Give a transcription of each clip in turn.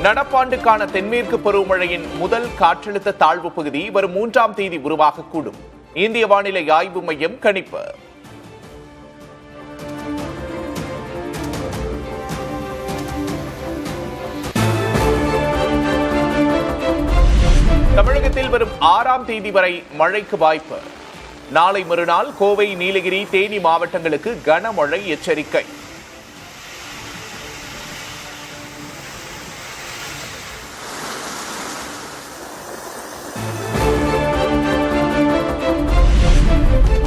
நடப்பாண்டுக்கான தென்மேற்கு பருவமழையின் முதல் காற்றழுத்த தாழ்வு பகுதி வரும் 3ஆம் தேதி உருவாகக்கூடும். இந்திய வானிலை ஆய்வு மையம் கணிப்பு. தமிழகத்தில் வரும் 6ஆம் தேதி வரை மழைக்கு வாய்ப்பு. நாளை மறுநாள் கோவை, நீலகிரி, தேனி மாவட்டங்களுக்கு கனமழை எச்சரிக்கை.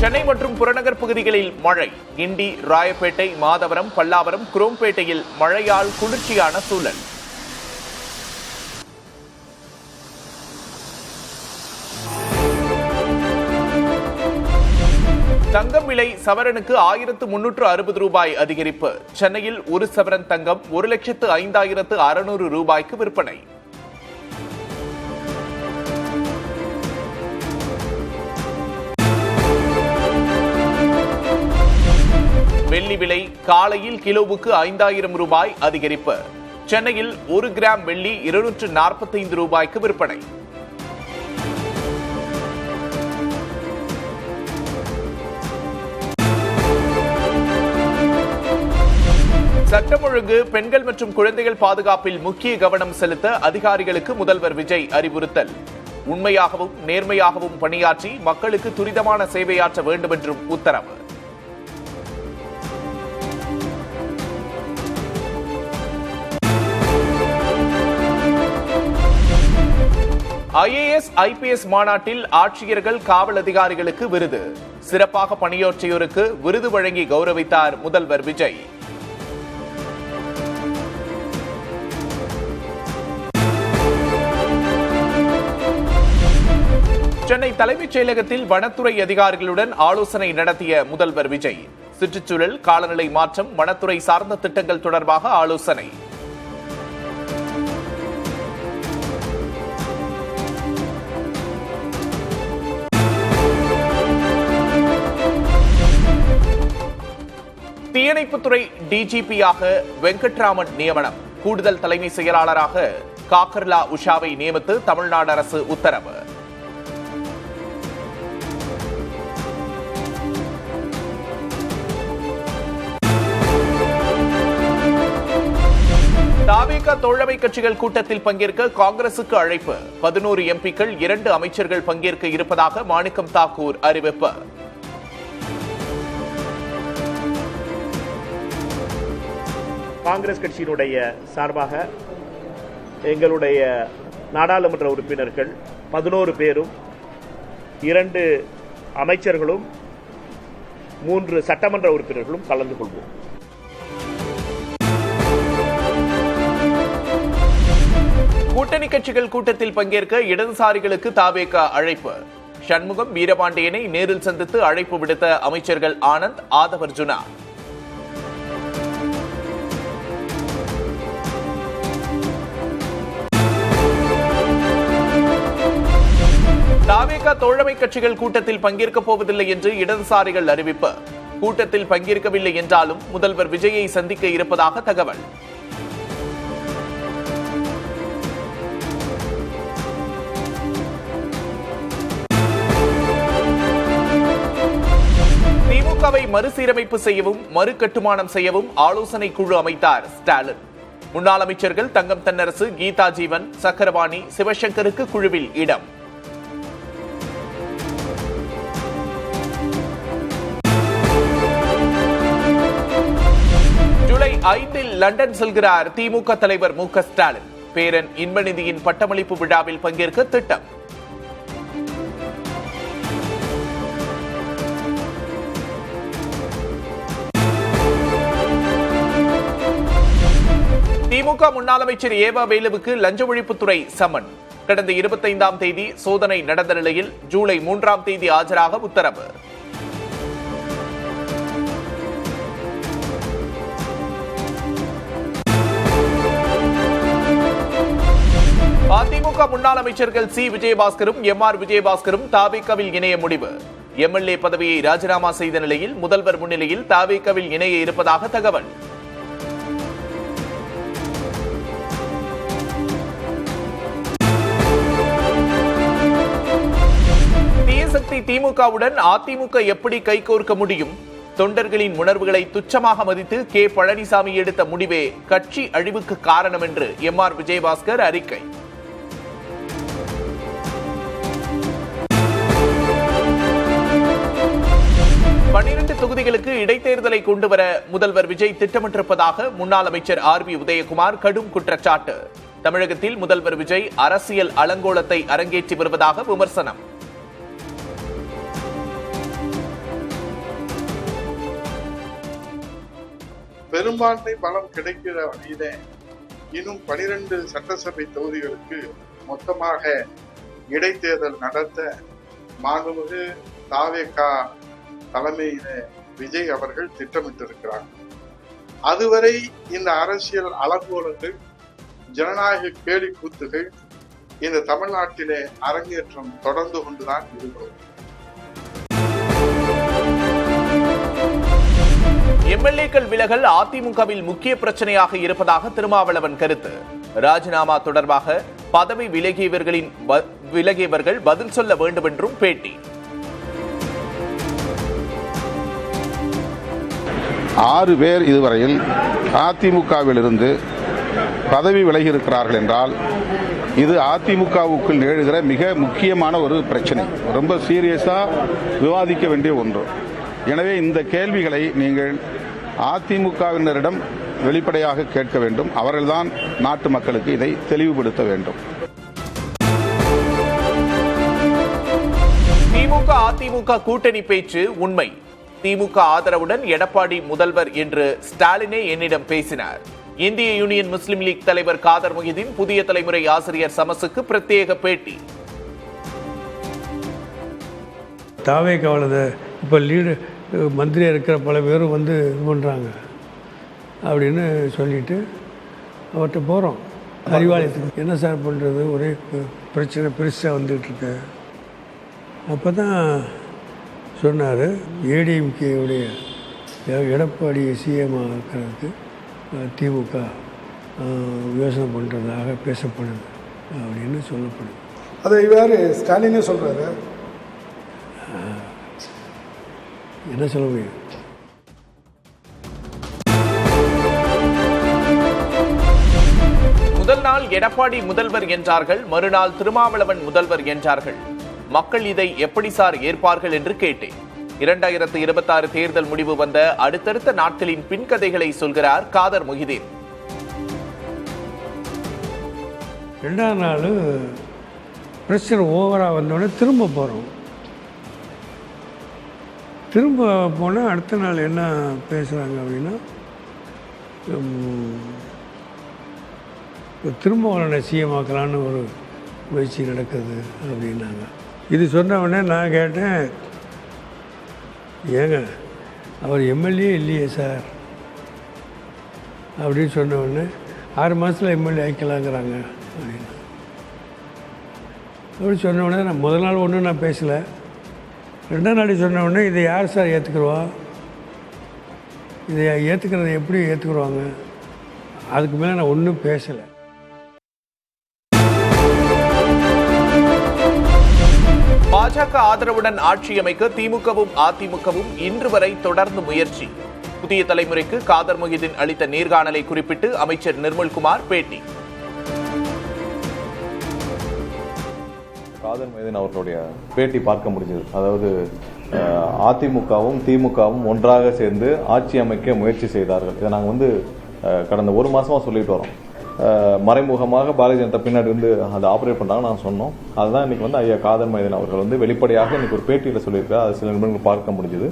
சென்னை மற்றும் புறநகர் பகுதிகளில் மழை. கிண்டி, ராயப்பேட்டை, மாதவரம், பல்லாவரம், குரோம்பேட்டையில் மழையால் குளிர்ச்சியான சூழல். தங்கம் விலை சவரனுக்கு 1360 ரூபாய் அதிகரிப்பு. சென்னையில் ஒரு சவரன் தங்கம் 1,05,600 ரூபாய்க்கு விற்பனை. வெள்ளி விலை காலையில் கிலோவுக்கு 5,000 ரூபாய் அதிகரிப்பு. சென்னையில் 1 கிராம் வெள்ளி 245 ரூபாய்க்கு விற்பனை. சட்டம் ஒழுங்கு, பெண்கள் மற்றும் குழந்தைகள் பாதுகாப்பில் முக்கிய கவனம் செலுத்த அதிகாரிகளுக்கு முதல்வர் விஜய் அறிவுறுத்தல். உண்மையாகவும் நேர்மையாகவும் பணியாற்றி மக்களுக்கு துரிதமான சேவையாற்ற வேண்டும் என்றும் உத்தரவு. IAS, IPS மாநாட்டில் ஆட்சியர்கள், காவல் அதிகாரிகளுக்கு விருது. சிறப்பாக பணியாற்றியோருக்கு விருது வழங்கி கௌரவித்தார் முதல்வர் விஜய். சென்னை தலைமைச் செயலகத்தில் வனத்துறை அதிகாரிகளுடன் ஆலோசனை நடத்திய முதல்வர் விஜய். சுற்றுச்சூழல், காலநிலை மாற்றம், வனத்துறை சார்ந்த திட்டங்கள் தொடர்பாக ஆலோசனை. தீயணைப்புத்துறை டிஜிபியாக வெங்கட்ராமன் நியமனம். கூடுதல் தலைமை செயலாளராக காக்கர்லா உஷாவை நியமித்து தமிழ்நாடு அரசு உத்தரவு. தாவேகா தோழமை கட்சிகள் கூட்டத்தில் பங்கேற்க காங்கிரசுக்கு அழைப்பு. 11 எம்பிக்கள், 2 அமைச்சர்கள் பங்கேற்க இருப்பதாக மாணிக்கம் தாக்கூர் அறிவிப்பு. காங்கிரஸ் கட்சியினுடைய சார்பாக எங்களுடைய நாடாளுமன்ற உறுப்பினர்கள் 11 பேரும், 2 அமைச்சர்களும், 3 சட்டமன்ற உறுப்பினர்களும் கலந்து கொள்வோம். கூட்டணி கட்சிகள் கூட்டத்தில் பங்கேற்க இடதுசாரிகளுக்கு தாவேகா அழைப்பு. சண்முகம், வீரபாண்டியனை நேரில் சந்தித்து அழைப்பு விடுத்த அமைச்சர்கள் ஆனந்த், ஆதவர்ஜுனா. தாவேகா தோழமை கட்சிகள் கூட்டத்தில் பங்கேற்கப் போவதில்லை என்று இடதுசாரிகள் அறிவிப்பு. கூட்டத்தில் பங்கேற்கவில்லை என்றாலும் முதல்வர் விஜயை சந்திக்க இருப்பதாக தகவல். திமுகவை மறுசீரமைப்பு செய்யவும் மறு கட்டுமானம் செய்யவும் ஆலோசனை குழு அமைத்தார் ஸ்டாலின். முன்னாள் அமைச்சர்கள் தங்கம் தென்னரசு, கீதா ஜீவன், சக்கரவாணி, சிவசங்கருக்கு குழுவில் இடம். ஜூலை 5 லண்டன் செல்கிறார் திமுக தலைவர் மு க ஸ்டாலின். பேரன் இன்பநிதியின் பட்டமளிப்பு விழாவில் பங்கேற்க திட்டம். திமுக முன்னாள் அமைச்சர் ஏவா வேலுவுக்கு லஞ்ச ஒழிப்புத்துறை சம்மன். கடந்த 25ஆம் தேதி சோதனை நடந்த நிலையில் ஜூலை 3ஆம் தேதி ஆஜராக உத்தரவு. அதிமுக முன்னாள் அமைச்சர்கள் சி. விஜயபாஸ்கரும் எம். ஆர். விஜயபாஸ்கரும் தாவேகாவில் இணைய முடிவு. எம்எல்ஏ பதவியை ராஜினாமா செய்த நிலையில் முதல்வர் முன்னிலையில் தாவேகாவில் இணைய இருப்பதாக தகவல். சக்தி திமுகவுடன் அதிமுக எப்படி கைகோர்க்க முடியும்? தொண்டர்களின் உணர்வுகளை துச்சமாக மதித்து கே பழனிசாமி எடுத்த முடிவே கட்சி அழிவுக்கு காரணம் என்று எம்.ஆர். விஜயபாஸ்கர் அறிக்கை. தொகுதிகளுக்கு இடைத்தேர்தலை கொண்டுவர முதல்வர் விஜய் திட்டமிட்டிருப்பதாக முன்னாள் அமைச்சர் ஆர்.பி. உதயகுமார் கடும் குற்றச்சாட்டு. தமிழகத்தில் முதல்வர் விஜய் அரசியல் அலங்கோலத்தை அரங்கேற்றி வருவதாக விமர்சனம். பெரும்பான்மை பலம் கிடைக்கிற வழியிலே இன்னும் 12 சட்டசபை தொகுதிகளுக்கு மொத்தமாக இடைத்தேர்தல் நடத்த மாண்புமிகு தாவேக தலைமையில விஜய் அவர்கள் திட்டமிட்டிருக்கிறார். அதுவரை இந்த அரசியல் அலங்கோலங்கள், ஜனநாயக கேலி கூத்துகள் இந்த தமிழ்நாட்டிலே அரங்கேற்றம் தொடர்ந்து கொண்டுதான் இருக்கிறது. எம்எல்ஏக்கள் விலகல் அதிமுகவில் முக்கிய பிரச்சனையாக இருப்பதாக திருமாவளவன் கருத்து. ராஜினாமா தொடர்பாக பதவி விலகியவர்கள் பதில் சொல்ல வேண்டும் என்றும் பேட்டி. 6 பேர் இதுவரையில் அதிமுகவிலிருந்து பதவி விலகியிருக்கிறார்கள் என்றால் இது அதிமுகவுக்குள் நிகழ்கிற மிக முக்கியமான ஒரு பிரச்சனை, ரொம்ப சீரியஸாக விவாதிக்க வேண்டிய ஒன்று. எனவே இந்த கேள்விகளை நீங்கள் அதிமுகவினரிடம் வெளிப்படையாக கேட்க வேண்டும். அவர்கள்தான் நாட்டு மக்களுக்கு இதை தெளிவுபடுத்த வேண்டும். திமுக அதிமுக கூட்டணி பேச்சு உண்மை. திமுக ஆதரவுடன் எடப்பாடி முதல்வர் என்று ஸ்டாலினே என்னிடம் பேசினார். இந்திய யூனியன் முஸ்லிம் லீக் தலைவர் காதர் மொஹிதீன் புதிய தலைமுறை ஆசிரியர் சமசுக்கு பிரத்யேக பேட்டி. தாவேக்காவில் இப்போ லீடு மந்திரியாக இருக்கிற பல பேரும் வந்து இது பண்ணுறாங்க அப்படின்னு சொல்லிட்டு அவர்கிட்ட போகிறோம். அறிவாலயத்துக்கு என்ன சார் பண்ணுறது, ஒரே பிரச்சனை பெருசாக வந்துகிட்ருக்கு. அப்போ தான் சொன்னார், ஏடிஎம்கேவுடைய எடப்பாடியை சிஎம் இருக்கிறதுக்கு திமுக யோசனை பண்ணுறதாக பேசப்படுது அப்படின்னு சொல்லப்படுது. அதை வேறு ஸ்டாலினே சொல்கிறாரு. என்ன சொல்ல முடியும்? முதல் நாள் எடப்பாடி முதல்வர் என்றார்கள், மறுநாள் திருமாவளவன் முதல்வர் என்றார்கள். மக்கள் இதை எப்படி சார் ஏற்பார்கள் என்று கேட்டேன். 2026 தேர்தல் முடிவு வந்த அடுத்தடுத்த நாட்களின் பின்கதைகளை சொல்கிறார் காதர் மொஹிதீன். 2ஆம் நாள் பிரஷர் ஓவராக வந்தோடனே திரும்ப போகிறோம். திரும்ப போனால் அடுத்த நாள் என்ன பேசுகிறாங்க அப்படின்னா, திரும்ப அவனை சிஎமாக்கலான்னு ஒரு முயற்சி நடக்குது அப்படின்னாங்க. இது சொன்ன உடனே நான் கேட்டேன், ஏங்க அவர் எம்எல்ஏ இல்லையே சார் அப்படின்னு சொன்ன உடனே 6 மாதத்தில் எம்எல்ஏ ஆக்கலாங்கிறாங்க அப்படின்னு. அப்படி சொன்ன உடனே நான் முதல் நாள் ஒன்றும் நான் பேசலை. 2ஆம் நாள் சொன்ன உடனே இதை யார் சார் ஏற்றுக்குருவா, இதை ஏற்றுக்கிறத எப்படி ஏற்றுக்குருவாங்க, அதுக்கு மேலே நான் ஒன்றும் பேசலை. பாஜக ஆதரவுடன் ஆட்சி அமைக்க திமுகவும் அதிமுகவும் இன்று வரை தொடர்ந்து முயற்சி. புதிய தலைமுறைக்கு காதர் மொஹிதீன் அளித்த நேர்காணலை குறிப்பிட்டு அமைச்சர் நிர்மல்குமார் பேட்டி. காதர் மொஹிதீன் அவர்களுடைய பேட்டி பார்க்க முடிஞ்சது. அதாவது அதிமுகவும் திமுகவும் ஒன்றாக சேர்ந்து ஆட்சி அமைக்க முயற்சி செய்தார்கள். இதை நாங்கள் கடந்த 1 மாசமா சொல்லிட்டு வரோம். மறைமுகமாக பாரதிய ஜனதா பின்னாடி அதை ஆப்ரேட் பண்ணாங்க நான் சொன்னோம். அதுதான் இன்னைக்கு ஐயா காதர் மொஹிதீன் அவர்கள் வெளிப்படையாக இன்னைக்கு ஒரு பேட்டியில் சொல்லியிருக்காரு. அது சில நிமிடங்கள் பார்க்க முடிஞ்சது.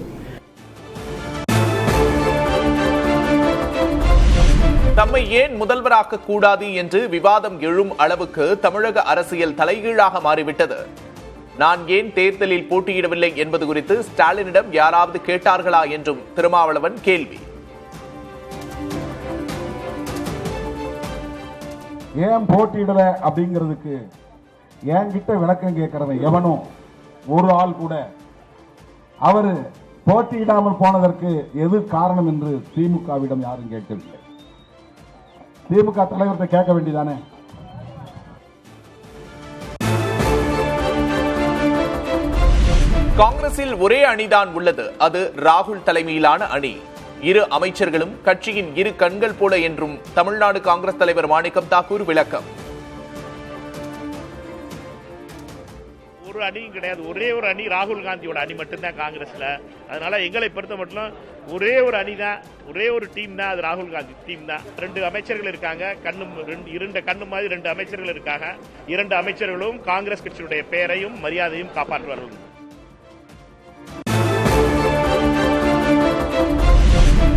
தம்மை ஏன் முதல்வராக்க கூடாது என்று விவாதம் எழும் அளவுக்கு தமிழக அரசியல் தலைகீழாக மாறிவிட்டது. நான் ஏன் தேர்தலில் போட்டியிடவில்லை என்பது குறித்து ஸ்டாலினிடம் யாராவது கேட்டார்களா என்றும் திருமாவளவன் கேள்வி. ஏன் போட்டியிடல அப்படிங்கிறதுக்கு என்கிட்ட விளக்கம் கேட்கிறவன் எவனும் ஒரு ஆள் கூட அவரு போட்டியிடாமல் போனதற்கு எது காரணம் என்று திமுகவிடம் யாரும் கேட்கவில்லை. திமுக தலைவர்கிட்ட கேட்க வேண்டியதானே? காங்கிரஸில் ஒரே அணிதான் உள்ளது, அது ராகுல் தலைமையிலான அணி. இரு அமைச்சர்களும் கட்சியின் இரு கண்கள் போல என்றும் தமிழ்நாடு காங்கிரஸ் தலைவர் மாணிக்கம் தாக்கூர் விளக்கம். ஒரு அணியும் கிடையாது, ஒரே ஒரு அணி ராகுல் காந்தியோட அணி மட்டும்தான் காங்கிரஸ்ல. அதனால எங்களை பொறுத்த மட்டும் ஒரே ஒரு அணி தான், ஒரே ஒரு டீம் தான், அது ராகுல் காந்தி டீம் தான். 2 அமைச்சர்கள் இருக்காங்க, இரண்டு கண்ணு மாதிரி 2 அமைச்சர்கள் இருக்காங்க. 2 அமைச்சர்களும் காங்கிரஸ் கட்சியுடைய பெயரையும் மரியாதையும் காப்பாற்றுவார்கள்.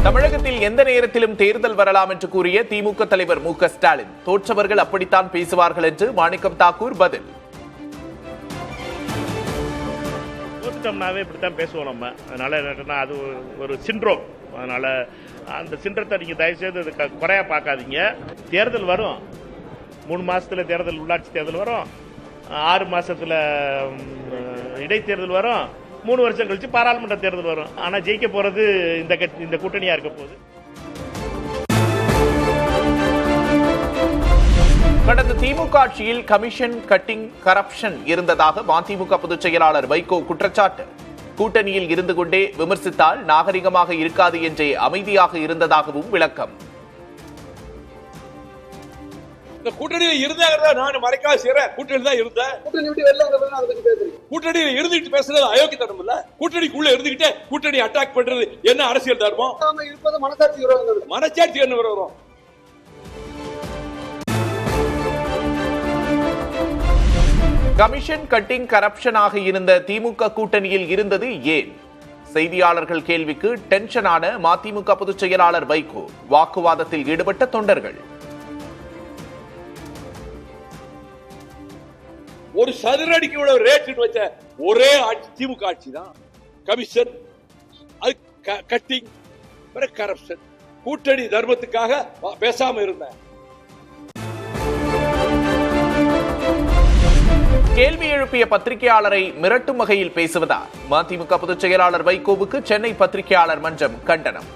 தமிழகத்தில் எந்த நேரத்திலும் தேர்தல் வரலாம் என்று கூறிய திமுக தலைவர் மு க ஸ்டாலின், தோற்றவர்கள் அப்படித்தான் பேசுவார்கள் என்று மாணிக்கம் தாக்கூர் பதில். தோத்துட்டோம்னாவே இப்படித்தான் பேசுவோம் நம்ம. அதனால அது ஒரு சிண்ட்ரோம். அதனால அந்த சிண்ட்ரத்தை நீங்க தயவுசெய்து குறையா பார்க்காதீங்க. தேர்தல் வரும், 3 மாசத்துல தேர்தல், உள்ளாட்சி தேர்தல் வரும், 6 மாசத்துல இடைத்தேர்தல் வரும், 3 வருஷம் கழிச்சு பாராளுமன்ற தேர்தல் வரும். ஆனா ஜெயிக்க போறது இந்த கூட்டணியா இருக்க போகுது. கடந்த திமுக ஆட்சியில் கமிஷன் கட்டிங் கரப்ஷன் இருந்ததாக மதிமுக பொதுச் செயலாளர் வைகோ குற்றச்சாட்டு. கூட்டணியில் இருந்து கொண்டே விமர்சித்தால் நாகரிகமாக இருக்காது என்றே அமைதியாக இருந்ததாகவும் விளக்கம். இந்த கூட்டணியில் இருந்தாங்க, நான் மறைக்காத செய்யறேன். கூட்டணி தான் இருந்தேன், கூட்டணியில் இருந்துகிட்டு பேசுறது அயோக்கியத்தனம் இல்ல. கூட்டணிக்குள்ள இருந்துகிட்டே கூட்டணி அட்டாக் பண்றது என்ன அரசியல் தர்மம்? மனச்சாட்சி என்ன வரும்? கமிஷன் கட்டிங் கரப்ஷனாக இருந்த திமுக கூட்டணியில் இருந்தது ஏன்? செய்தியாளர்கள் கேள்விக்கு டென்ஷனான மதிமுக பொதுச் செயலாளர் வைகோ. வாக்குவாதத்தில் ஈடுபட்ட தொண்டர்கள். ஒரு சதுரடிக்கு இவ்வளவு ரேட் வச்ச ஒரே ஆட்சி திமுக ஆட்சி தான். கமிஷன், அது கட்டிங், கரப்ஷன், கூட்டணி தர்மத்துக்காக பேசாம இருந்தேன். கேள்வி எழுப்பிய பத்திரிகையாளரை மிரட்டும் வகையில் பேசுவதா? மதிமுக பொதுச் செயலாளர் வைகோவுக்கு சென்னை பத்திரிகையாளர் மன்றம் கண்டனம்.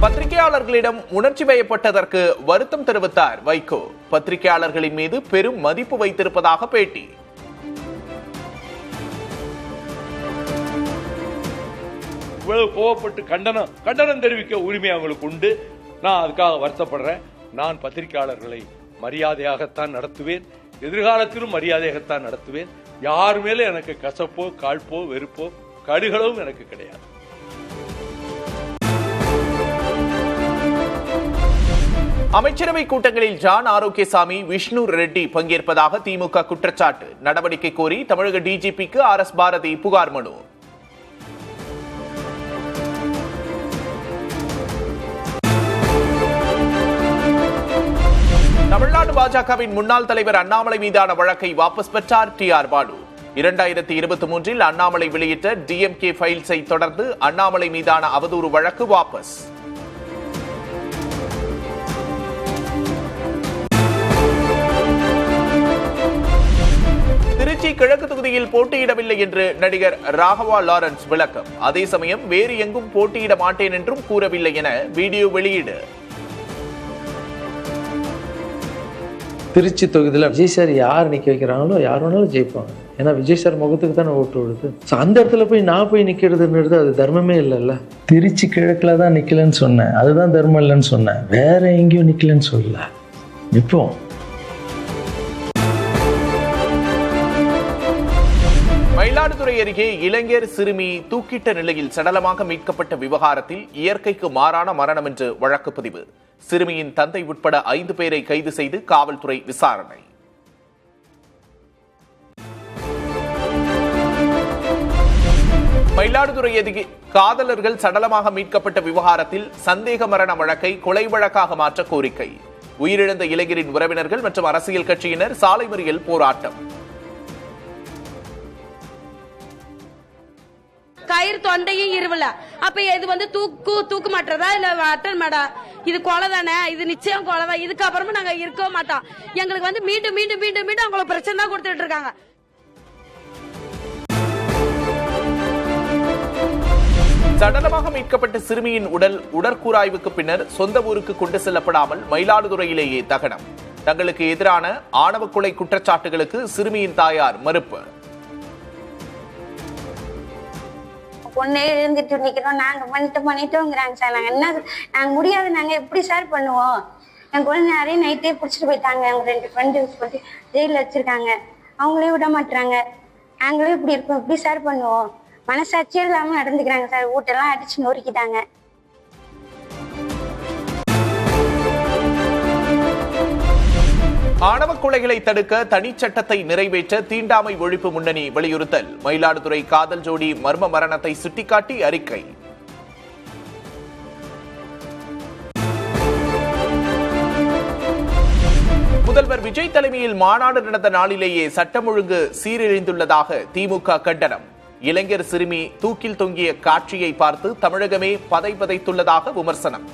பத்திரிகையாளர்களிடம் உணர்ச்சி வயப்பட்டதற்கு வருத்தம் தெரிவித்தார் வைகோ. பத்திரிகையாளர்களின் மீது பெரும் மதிப்பு வைத்திருப்பதாக பேட்டி. இவ்வளவு கோவப்பட்டு கண்டனம் தெரிவிக்க உரிமை அவங்களுக்கு உண்டு. நான் அதுக்காக வருத்தப்படுறேன். நான் பத்திரிகையாளர்களை மரியாதையாகத்தான் நடத்துவேன், எதிர்காலத்திலும் மரியாதையாகத்தான் நடத்துவேன். யார் மேல எனக்கு கசப்போ, காழ்ப்போ, வெறுப்போ, கடுகளவும் எனக்கு கிடையாது. அமைச்சரவை கூட்டங்களில் ஜான் ஆரோக்கியசாமி, விஷ்ணு ரெட்டி பங்கேற்பதாக திமுக குற்றச்சாட்டு. நடவடிக்கை கோரி தமிழக டிஜிபிக்கு RS பாரதி புகார் மனு. தமிழ்நாடு பாஜகவின் முன்னாள் தலைவர் அண்ணாமலை மீதான வழக்கை வாபஸ் பெற்றார் TR பாலு. 2023 அண்ணாமலை வெளியிட்ட DMK ஃபைல்ஸை தொடர்ந்து அண்ணாமலை மீதான அவதூறு வழக்கு வாபஸ். திருச்சி கிழக்கு தொகுதியில் போட்டியிடவில்லை என்று நடிகர் ராகவா லாரன்ஸ் விளக்கம். அதே சமயம் வேறு எங்கும் போட்டியிட மாட்டேன் என்றும் கூறவில்லை என வீடியோ வெளியீடு. திருச்சி தொகுதியில் விஜய் சார் யார் நிற்க வைக்கிறாங்களோ யார் வேணாலும் ஜெயிப்பாங்க. ஏன்னா விஜய் சார் முகத்துக்கு தானே ஓட்டு விடுது. ஸோ அந்த இடத்துல போய் நான் போய் நிற்கிறதுன்றது அது தர்மமே இல்லைல்ல. திருச்சி கிழக்கில் தான் நிற்கலன்னு சொன்னேன், அதுதான் தர்மம் இல்லைன்னு சொன்னேன். வேற எங்கேயும் நிற்கலன்னு சொல்லல. நிற்போம். மயிலாடுதுறை அருகே இளைஞர் சிறுமி தூக்கிட்ட நிலையில் சடலமாக மீட்கப்பட்ட விவகாரத்தில் இயற்கைக்கு மாறான மரணம் என்று வழக்கு பதிவு. சிறுமியின் தந்தை உட்பட 5 பேரை கைது செய்து காவல்துறை விசாரணை. மயிலாடுதுறை அருகே காதலர்கள் சடலமாக மீட்கப்பட்ட விவகாரத்தில் சந்தேக மரண வழக்கை கொலை வழக்காக மாற்ற கோரிக்கை. உயிரிழந்த இளைஞரின் உறவினர்கள் மற்றும் அரசியல் கட்சியினர் சாலை மறியல் போராட்டம். கயிறு தொண்டையும் இருவல. அப்ப இது தூக்கு மாட்டதா இல்ல அட்டன் மாடா? இது கொலை தானே, இது நிச்சயம் கொலை தான். இதுக்கப்புறமா நாங்க இருக்க மாட்டோம். எங்களுக்கு மீண்டும் மீண்டும் மீண்டும் மீண்டும் அவங்களுக்கு பிரச்சனை தான் கொடுத்துட்டு இருக்காங்க. சடலமாக மீட்கப்பட்ட சிறுமியின் உடல் உடற்கூராய்வுக்கு பின்னர் சொந்த ஊருக்கு கொண்டு செல்லப்படாமல் மயிலாடுதுறையிலேயே தகனம். தங்களுக்கு எதிரான ஆணவ கொலை குற்றச்சாட்டுகளுக்கு சிறுமியின் தாயார் மறுப்பு. பொண்ணே இருந்துட்டு நிக்கிறோம், நாங்க பண்ணிட்டோங்கிறாங்க சார். நாங்க முடியாது, நாங்க எப்படி சார் பண்ணுவோம்? என் குழந்தை நிறைய நைட்டே பிடிச்சிட்டு போயிட்டாங்க. அவங்க 2 ஃப்ரெண்டு போட்டு ஜெயிலில் வச்சிருக்காங்க. அவங்களே விட மாட்டாங்க. நாங்களே இப்படி இருக்கோம், எப்படி சார் பண்ணுவோம்? மனசாட்சியே இல்லாம நடந்துக்கிறாங்க சார். வீட்டெல்லாம் அடிச்சு நொறுக்கிட்டாங்க. ஆணவ கொலைகளை தடுக்க தனிச்சட்டத்தை நிறைவேற்ற தீண்டாமை ஒழிப்பு முன்னணி வலியுறுத்தல். மயிலாடுதுறை காதல் ஜோடி மர்ம மரணத்தை சுட்டிக்காட்டி அறிக்கை. முதல்வர் விஜய் தலைமையில் மாநாடு நடந்த நாளிலேயே சட்டம் ஒழுங்கு சீரழிந்துள்ளதாக திமுக கண்டனம். இளைஞர் சிறுமி தூக்கில் தொங்கிய காட்சியை பார்த்து தமிழகமே பதைபதைத்துள்ளதாக விமர்சனம்.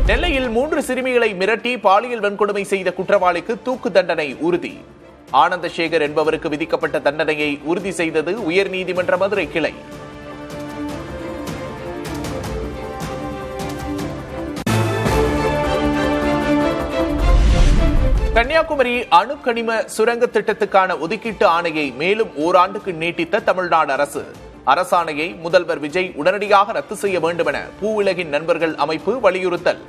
நெல்லையில் 3 சிறுமிகளை மிரட்டி பாலியல் வன்கொடுமை செய்த குற்றவாளிக்கு தூக்கு தண்டனை உறுதி. ஆனந்தசேகர் என்பவருக்கு விதிக்கப்பட்ட தண்டனையை உறுதி செய்தது உயர்நீதிமன்ற மதுரை கிளை. கன்னியாகுமரி அணுக்கனிம சுரங்க திட்டத்துக்கான ஒதுக்கீட்டு ஆணையை மேலும் ஓராண்டுக்கு நீட்டித்த தமிழ்நாடு அரசு. அரசாணையை முதல்வர் விஜய் உடனடியாக ரத்து செய்ய வேண்டும் என பூவுலகின் நண்பர்கள் அமைப்பு வலியுறுத்தல்.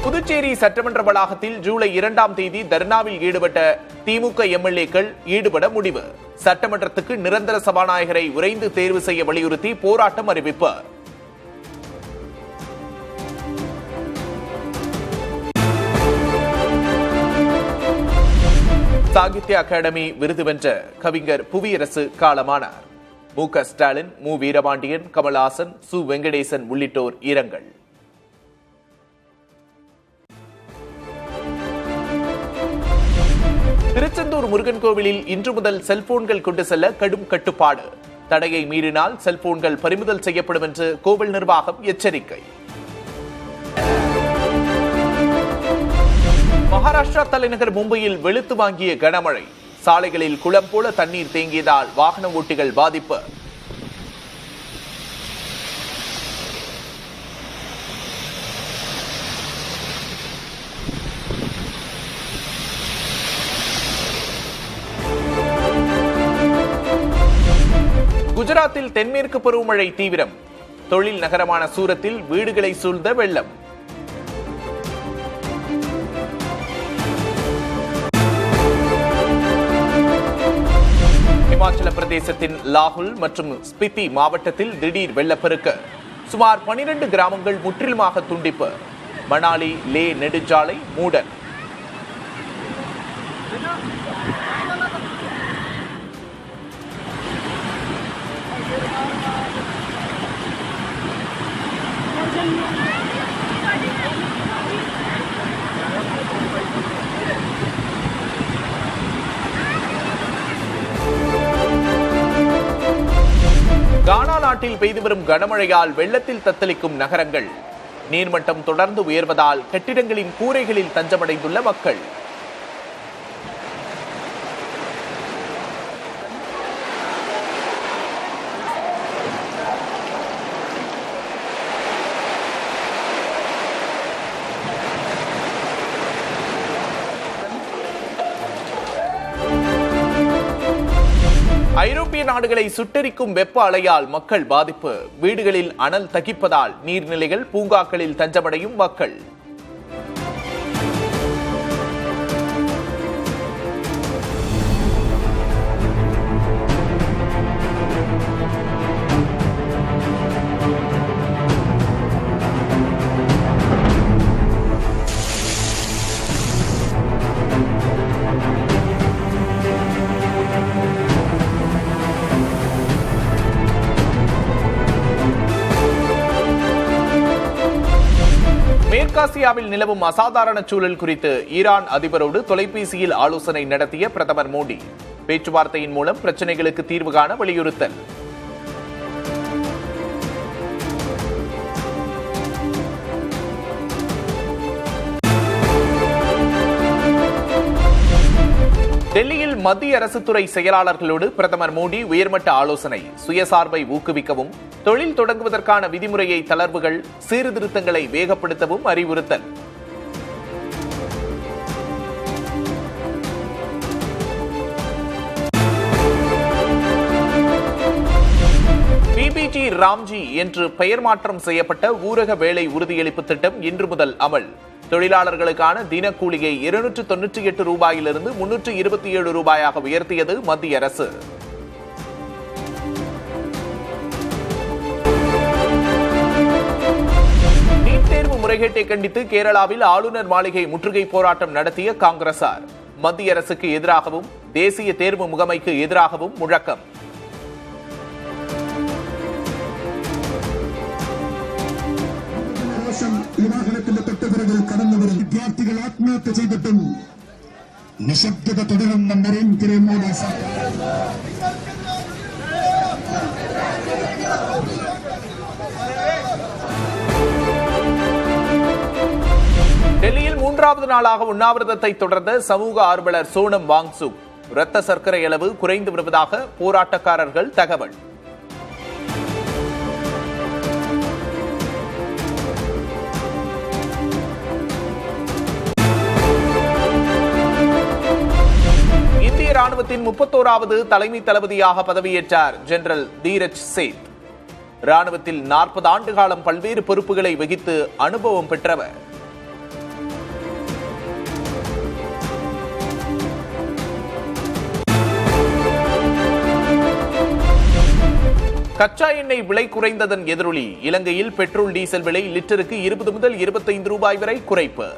புதுச்சேரி சட்டமன்ற வளாகத்தில் ஜூலை 2ஆம் தேதி தர்ணாவில் ஈடுபட்ட திமுக எம்எல்ஏக்கள் ஈடுபட முடிவு. சட்டமன்றத்துக்கு நிரந்தர சபாநாயகரை விரைந்து தேர்வு செய்ய வலியுறுத்தி போராட்டம் அறிவிப்பு. சாகித்ய அகாடமி விருது வென்ற கவிஞர் புவியரசு காலமானார். மு.க. ஸ்டாலின், மு. வீரபாண்டியன், கமல்ஹாசன், சு. வெங்கடேசன் உள்ளிட்டோர் இரங்கல். திருச்செந்தூர் முருகன் கோவிலில் இன்று முதல் செல்போன்கள் கொண்டு செல்ல கடும் கட்டுப்பாடு. தடையை மீறினால் செல்போன்கள் பறிமுதல் செய்யப்படும் என்று கோவில் நிர்வாகம் எச்சரிக்கை. மகாராஷ்டிரா தலைநகர் மும்பையில் வெளுத்து வாங்கிய கனமழை. சாலைகளில் குளம் போல தண்ணீர் தேங்கியதால் வாகன ஓட்டிகள் பாதிப்பு. குஜராத்தில் தென்மேற்கு பருவமழை தீவிரம். தொழில் நகரமான சூரத்தில் வீடுகளை சூழ்ந்த வெள்ளம். இமாச்சல பிரதேசத்தின் லாகுல் மற்றும் ஸ்பிதி மாவட்டத்தில் திடீர் வெள்ளப்பெருக்கு. சுமார் 12 கிராமங்கள் முற்றிலுமாக துண்டிப்பு. மணாலி லே நெடுஞ்சாலை மூடல். கானா நாட்டில் பெய்து வரும் கனமழையால் வெள்ளத்தில் தத்தளிக்கும் நகரங்கள். நீர்மட்டம் தொடர்ந்து உயர்வதால் கட்டிடங்களின் கூரைகளில் தஞ்சமடைந்துள்ள மக்கள். ஐரோப்பிய நாடுகளை சுட்டெரிக்கும் வெப்ப அலையால் மக்கள் பாதிப்பு. வீடுகளில் அனல் தகிப்பதால் நீர்நிலைகள், பூங்காக்களில் தஞ்சமடையும் மக்கள். மேற்காசியாவில் நிலவும் அசாதாரண சூழல் குறித்து ஈரான் அதிபரோடு தொலைபேசியில் ஆலோசனை நடத்திய பிரதமர் மோடி. பேச்சுவார்த்தையின் மூலம் பிரச்சனைகளுக்கு தீர்வு காண வலியுறுத்தல். டெல்லியில் மத்திய அரசு துறை செயலாளர்களோடு பிரதமர் மோடி உயர்மட்ட ஆலோசனை. சுயசார்பை ஊக்குவிக்கவும், தொழில் தொடங்குவதற்கான விதிமுறையை தளர்வுகள், சீர்திருத்தங்களை வேகப்படுத்தவும் அறிவுறுத்தல். பிபிடி ராம்ஜி என்று பெயர் மாற்றம் செய்யப்பட்ட ஊரக வேலை உறுதியளிப்பு திட்டம் இன்று முதல் அமல். தொழிலாளர்களுக்கான தினக்கூலியை 298 ரூபாயிலிருந்து 327 ரூபாயாக உயர்த்தியது மத்திய அரசு. நீட் தேர்வு முறைகேட்டை கண்டித்து கேரளாவில் ஆளுநர் மாளிகை முற்றுகை போராட்டம் நடத்திய காங்கிரசார். மத்திய அரசுக்கு எதிராகவும் தேசிய தேர்வு முகமைக்கு எதிராகவும் முழக்கம். വിവാഹത്തിന്റെ തൊട്ടുപിറകിൽ കടന്നുവരും വിദ്യാർത്ഥികൾ ആത്മഹത്യ ചെയ്തിട്ടും നിശബ്ദത തുടരുന്ന നരേന്ദ്രമോദി டெல்லியில் 3வது நாளாக உண்ணாவிரதத்தை தொடர்ந்த சமூக ஆர்வலர் சோனம் வாங்சுக். இரத்த சர்க்கரை அளவு குறைந்து வருவதாக போராட்டக்காரர்கள் தகவல். இந்திய ராணுவத்தின் 31வது தலைமை தளபதியாக பதவியேற்றார் ஜெனரல் தீரஜ் சேத். ராணுவத்தில் 40 ஆண்டு காலம் பல்வேறு பொறுப்புகளை வகித்து அனுபவம் பெற்றவர். கச்சா எண்ணெய் விலை குறைந்ததன் எதிரொலி. இலங்கையில் பெட்ரோல் டீசல் விலை லிட்டருக்கு 20 முதல் 25 ரூபாய் வரை குறைப்பு.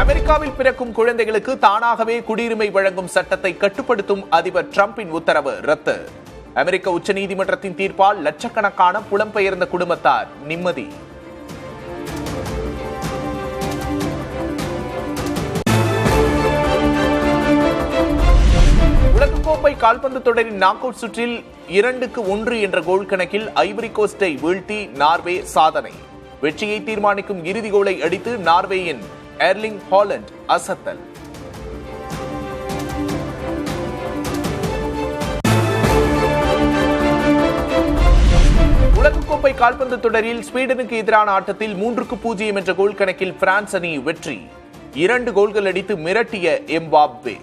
அமெரிக்காவில் பிறக்கும் குழந்தைகளுக்கு தானாகவே குடியுரிமை வழங்கும் சட்டத்தை கட்டுப்படுத்தும் அதிபர் டிரம்பின் உத்தரவு ரத்து. அமெரிக்க உச்சநீதிமன்றத்தின் தீர்ப்பால் லட்சக்கணக்கான புலம்பெயர்ந்த குடும்பத்தார் நிம்மதி. உலகக்கோப்பை கால்பந்து தொடரின் நாக் அவுட் சுற்றில் 2-1 என்ற கோல் கணக்கில் ஐவரி கோஸ்டை வீழ்த்தி நார்வே சாதனை. வெற்றியை தீர்மானிக்கும் இறுதி கோலை அடித்து நார்வேயின் எர்லிங் ஹாலண்ட் அசத்தல். உலகக்கோப்பை கால்பந்து தொடரில் ஸ்வீடனுக்கு எதிரான ஆட்டத்தில் 3-0 என்ற கோல் கணக்கில் பிரான்ஸ் அணி வெற்றி. 2 கோல்கள் அடித்து மிரட்டிய எம்பாப்பே.